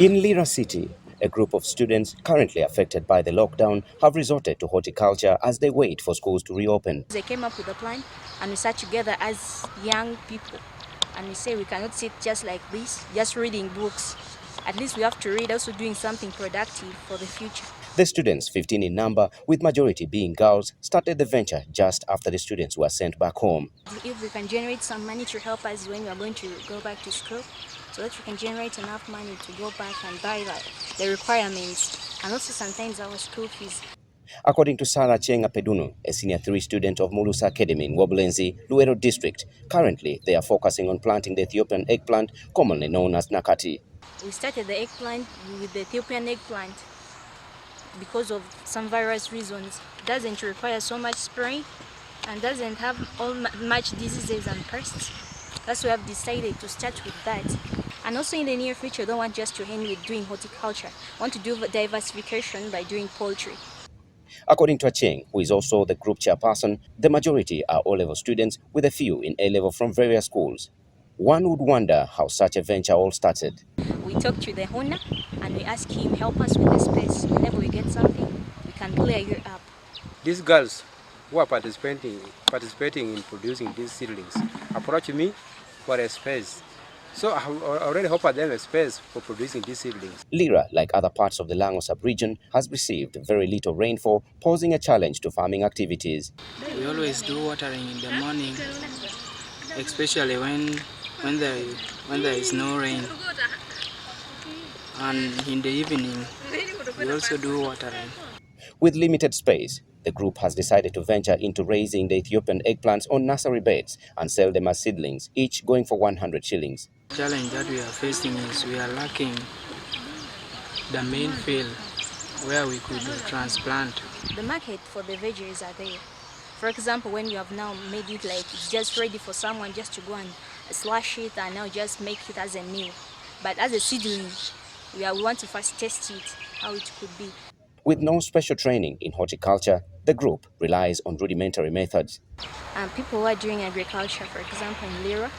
In Lira city, a group of students currently affected by the lockdown have resorted to horticulture as they wait for schools to reopen. They came up with a plan and we sat together as young people and we say we cannot sit just like this, just reading books. At least we have to read, also doing something productive for the future. The students, 15 in number, with majority being girls, started the venture just after the students were sent back home. If we can generate some money to help us when we are going to go back to school, so that we can generate enough money to go back and buy the requirements and also sometimes our school fees. According to Sarah Chenga Pedunu, a senior 3 student of Mulusa Academy in Wobulenzi, Luero district, currently they are focusing on planting the Ethiopian eggplant, commonly known as nakati. We started the eggplant with the Ethiopian eggplant because of some various reasons. It doesn't require so much spraying and doesn't have much diseases and pests. That's why I've decided to start with that. And also in the near future, I don't want just to end with doing horticulture. I want to do diversification by doing poultry. According to Acheng, who is also the group chairperson, the majority are O-level students with a few in A-level from various schools. One would wonder how such a venture all started. We talked to the owner and we asked him help us with the space. Whenever we get something, we can clear you up. These girls who are participating in producing these seedlings approached me for a space. So I already offered them a space for producing these seedlings. Lira, like other parts of the Lango sub-region, has received very little rainfall, posing a challenge to farming activities. We always do watering in the morning, especially when there is no rain. And in the evening, we also do watering. With limited space, the group has decided to venture into raising the Ethiopian eggplants on nursery beds and sell them as seedlings, each going for 100 shillings. The challenge that we are facing is we are lacking the main field where we could transplant. The market for the veggies are there. For example, when you have now made it like it's just ready for someone just to go and slash it and now just make it as a meal. But as a seedling, we want to first test it, how it could be. With no special training in horticulture, the group relies on rudimentary methods. People who are doing agriculture, for example, in Lira,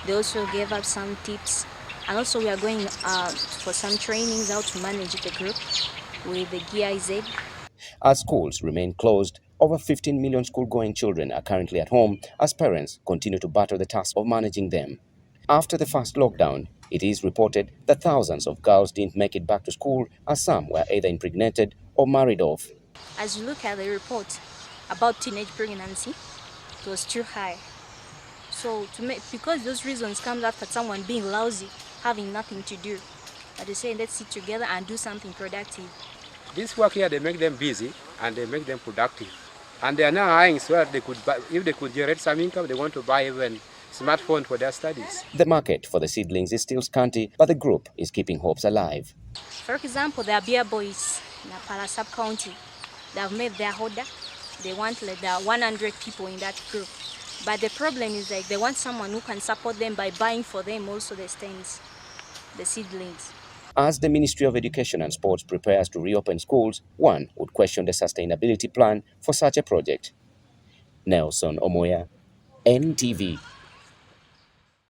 they also gave us some tips. And also we are going for some trainings how to manage the group with the GIZ. As schools remain closed, over 15 million school-going children are currently at home as parents continue to battle the task of managing them. After the first lockdown, it is reported that thousands of girls didn't make it back to school as some were either impregnated or married off. As you look at the report about teenage pregnancy, it was too high. So because those reasons come after someone being lousy, having nothing to do. But they say let's sit together and do something productive. This work here, they make them busy and they make them productive. And they are now eyeing so that they could buy, if they could generate some income, they want to buy even smartphone for their studies. The market for the seedlings is still scanty, but the group is keeping hopes alive. For example, there are beer boys in Apala sub-county. They have made their order. They want like there are 100 people in that group. But the problem is like they want someone who can support them by buying for them also the stems, the seedlings. As the Ministry of Education and Sports prepares to reopen schools, one would question the sustainability plan for such a project. Nelson Omoya, NTV.